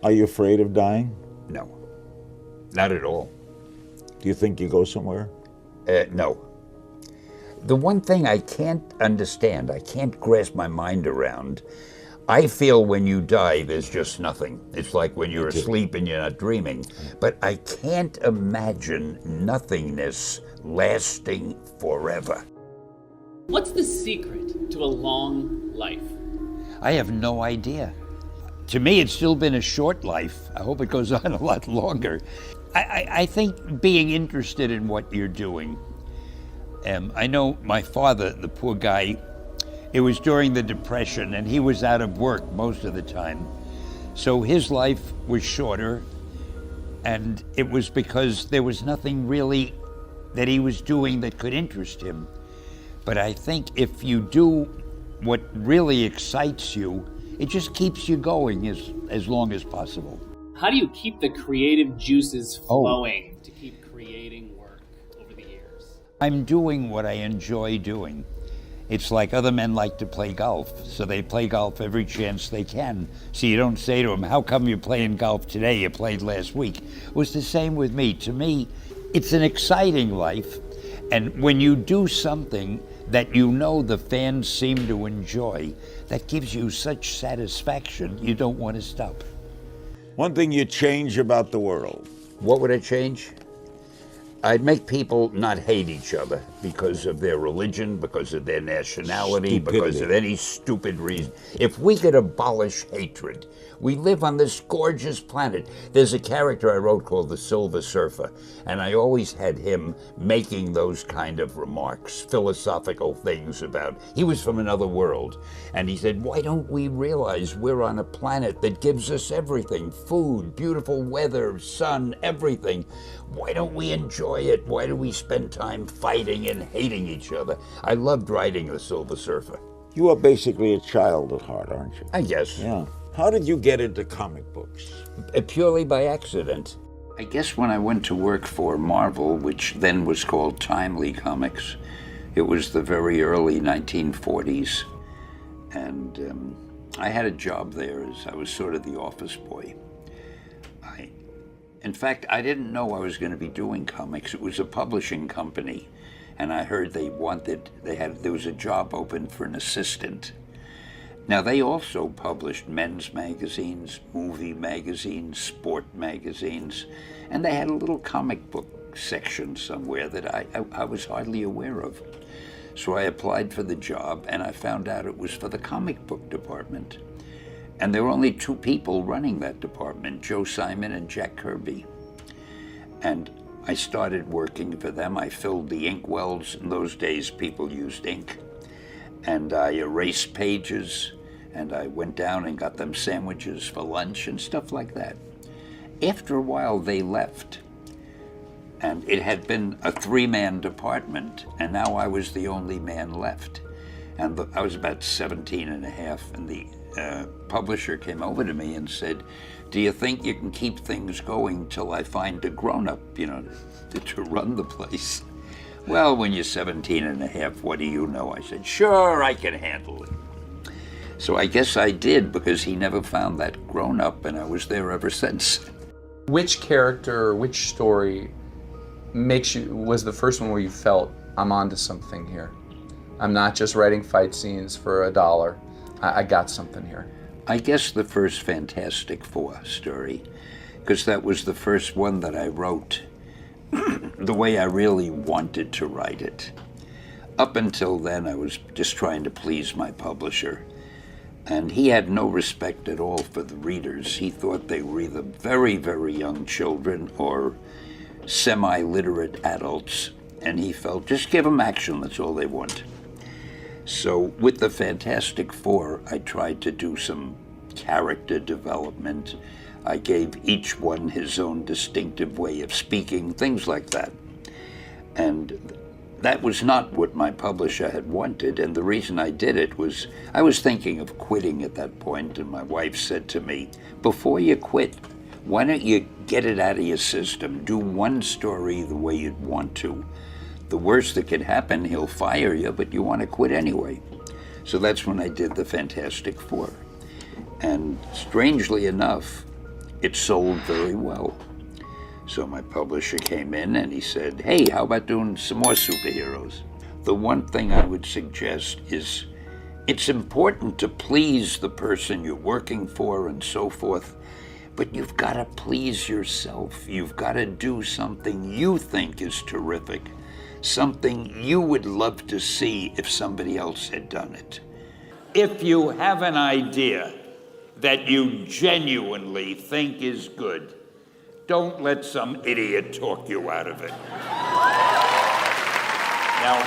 Are you afraid of dying? No, not at all. Do you think you go somewhere? No. The one thing I can't understand, I can't grasp my mind around, I feel when you die, there's just nothing. It's like when you're asleep and you're not dreaming. But I can't imagine nothingness lasting forever. What's the secret to a long life? I have no idea. To me, it's still been a short life. I hope it goes on a lot longer. I think being interested in what you're doing. I know my father, the poor guy, it was during the Depression and he was out of work most of the time. So his life was shorter, and it was because there was nothing really that he was doing that could interest him. But I think if you do what really excites you, it just keeps you going as long as possible. How do you keep the creative juices flowing to keep creating work over the years? I'm doing what I enjoy doing. It's like other men like to play golf, so they play golf every chance they can. So you don't say to them, how come you're playing golf today? You played last week. It was the same with me. To me, it's an exciting life. And when you do something that you know the fans seem to enjoy, that gives you such satisfaction, you don't want to stop. One thing you change about the world. What would I change? I'd make people not hate each other because of their religion, because of their nationality, because of any stupid reason. If we could abolish hatred, we live on this gorgeous planet. There's a character I wrote called the Silver Surfer, and I always had him making those kind of remarks, philosophical things about, he was from another world, and he said, why don't we realize we're on a planet that gives us everything, food, beautiful weather, sun, everything. Why don't we enjoy it? Why do we spend time fighting and hating each other? I loved writing The Silver Surfer. You are basically a child at heart, aren't you? I guess. Yeah. How did you get into comic books? Purely by accident. I guess when I went to work for Marvel, which then was called Timely Comics, it was the very early 1940s. And I had a job there as I was sort of the office boy. In fact, I didn't know I was going to be doing comics. It was a publishing company, and I heard there was a job open for an assistant. Now, they also published men's magazines, movie magazines, sport magazines, and they had a little comic book section somewhere that I was hardly aware of. So I applied for the job, and I found out it was for the comic book department. And there were only two people running that department, Joe Simon and Jack Kirby. And I started working for them. I filled the ink wells. In those days, people used ink. And I erased pages, and I went down and got them sandwiches for lunch and stuff like that. After a while, they left. And it had been a three-man department, and now I was the only man left. And I was about 17 and a half, and the publisher came over to me and said, do you think you can keep things going till I find a grown-up, to run the place? Well, when you're 17 and a half, what do you know? I said, sure, I can handle it. So I guess I did, because he never found that grown-up, and I was there ever since. Which character or which story was the first one where you felt, I'm onto something here? I'm not just writing fight scenes for $1. I got something here. I guess the first Fantastic Four story, because that was the first one that I wrote the way I really wanted to write it. Up until then, I was just trying to please my publisher, and he had no respect at all for the readers. He thought they were either very, very young children or semi-literate adults, and he felt, just give them action, that's all they want. So with the Fantastic Four, I tried to do some character development. I gave each one his own distinctive way of speaking, things like that. And that was not what my publisher had wanted, and the reason I did it was I was thinking of quitting at that point, and my wife said to me, before you quit, why don't you get it out of your system? Do one story the way you'd want to. The worst that could happen, he'll fire you, but you want to quit anyway. So that's when I did the Fantastic Four. And strangely enough, it sold very well. So my publisher came in and he said, hey, how about doing some more superheroes? The one thing I would suggest is it's important to please the person you're working for and so forth, but you've got to please yourself. You've got to do something you think is terrific, something you would love to see if somebody else had done it. If you have an idea that you genuinely think is good, don't let some idiot talk you out of it. Now,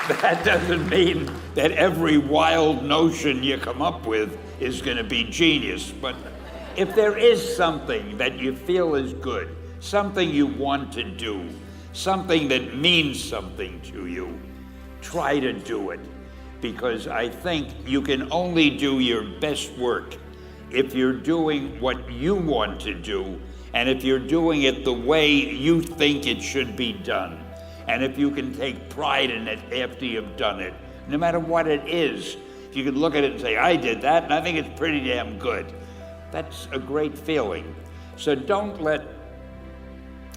that doesn't mean that every wild notion you come up with is going to be genius, but if there is something that you feel is good, something you want to do, something that means something to you, try to do it. Because I think you can only do your best work if you're doing what you want to do, and if you're doing it the way you think it should be done, and if you can take pride in it after you've done it, no matter what it is. If you can look at it and say, I did that, and I think it's pretty damn good. That's a great feeling. So don't let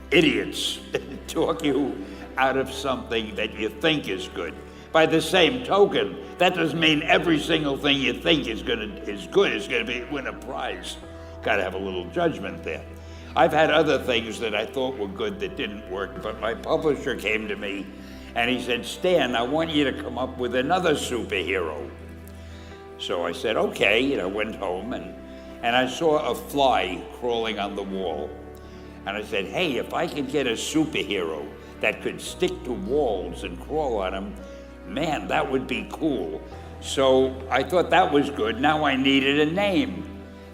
idiots talk you out of something that you think is good. By the same token, that doesn't mean every single thing you think is good is going to win a prize. Got to have a little judgment there. I've had other things that I thought were good that didn't work, but my publisher came to me and he said, Stan, I want you to come up with another superhero. So I said, okay, I went home and I saw a fly crawling on the wall. And I said, hey, if I could get a superhero that could stick to walls and crawl on them, man, that would be cool. So I thought that was good. Now I needed a name.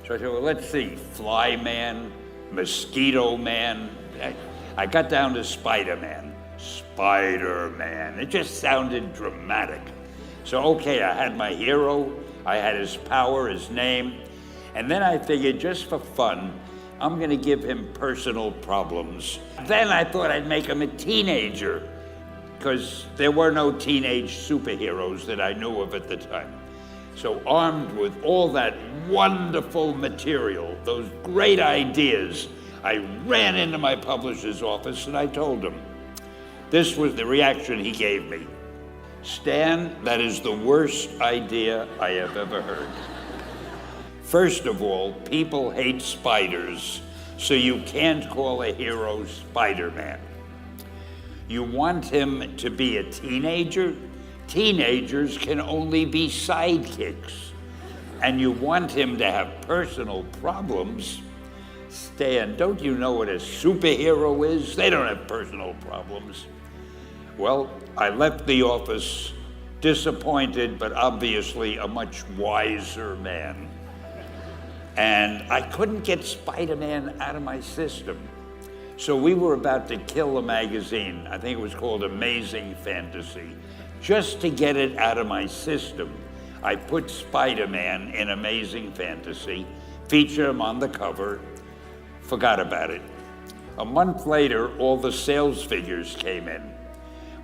So I said, well, let's see, Fly Man, Mosquito Man. I got down to Spider-Man. Spider-Man. It just sounded dramatic. So, okay, I had my hero, I had his power, his name, and then I figured just for fun, I'm gonna give him personal problems. Then I thought I'd make him a teenager, because there were no teenage superheroes that I knew of at the time. So armed with all that wonderful material, those great ideas, I ran into my publisher's office and I told him. This was the reaction he gave me. Stan, that is the worst idea I have ever heard. First of all, people hate spiders, so you can't call a hero Spider-Man. You want him to be a teenager? Teenagers can only be sidekicks. And you want him to have personal problems? Stan, don't you know what a superhero is? They don't have personal problems. Well, I left the office disappointed, but obviously a much wiser man. And I couldn't get Spider-Man out of my system. So we were about to kill a magazine. I think it was called Amazing Fantasy. Just to get it out of my system, I put Spider-Man in Amazing Fantasy, featured him on the cover, forgot about it. A month later, all the sales figures came in.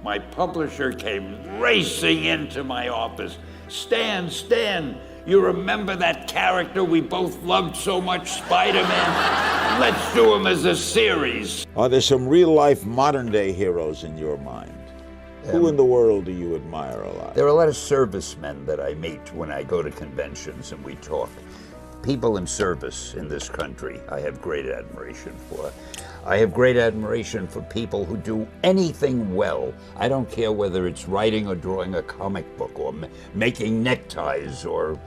My publisher came racing into my office. Stan, you remember that character we both loved so much, Spider-Man? Let's do him as a series. Are there some real-life modern-day heroes in your mind? Who in the world do you admire a lot? There are a lot of servicemen that I meet when I go to conventions and we talk. People in service in this country I have great admiration for. I have great admiration for people who do anything well. I don't care whether it's writing or drawing a comic book or making neckties or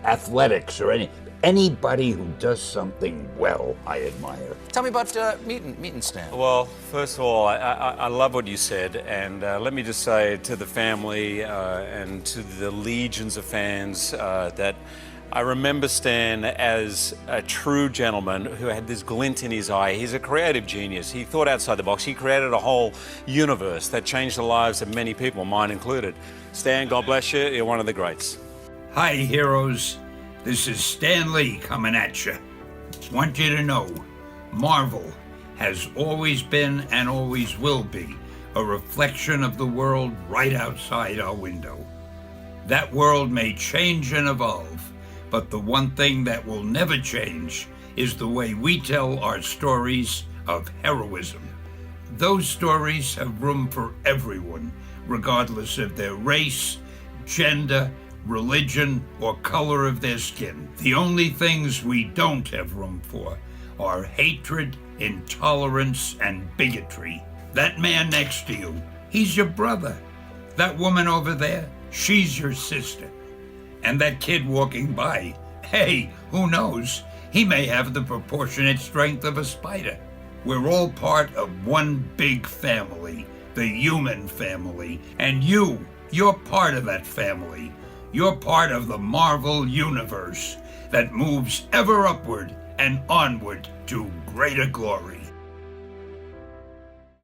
athletics or anybody who does something well, I admire. Tell me about meeting Stan. Well, first of all, I love what you said, and let me just say to the family and to the legions of fans that I remember Stan as a true gentleman who had this glint in his eye. He's a creative genius. He thought outside the box. He created a whole universe that changed the lives of many people, mine included. Stan, God bless you. You're one of the greats. Hi, heroes. This is Stan Lee coming at you. Want you to know, Marvel has always been and always will be a reflection of the world right outside our window. That world may change and evolve, But the one thing that will never change is the way we tell our stories of heroism. Those stories have room for everyone, regardless of their race, gender, religion, or color of their skin. The only things we don't have room for are hatred, intolerance, and bigotry. That man next to you, he's your brother. That woman over there, she's your sister. And that kid walking by, hey, who knows? He may have the proportionate strength of a spider. We're all part of one big family, the human family. And you're part of that family. You're part of the Marvel universe that moves ever upward and onward to greater glory.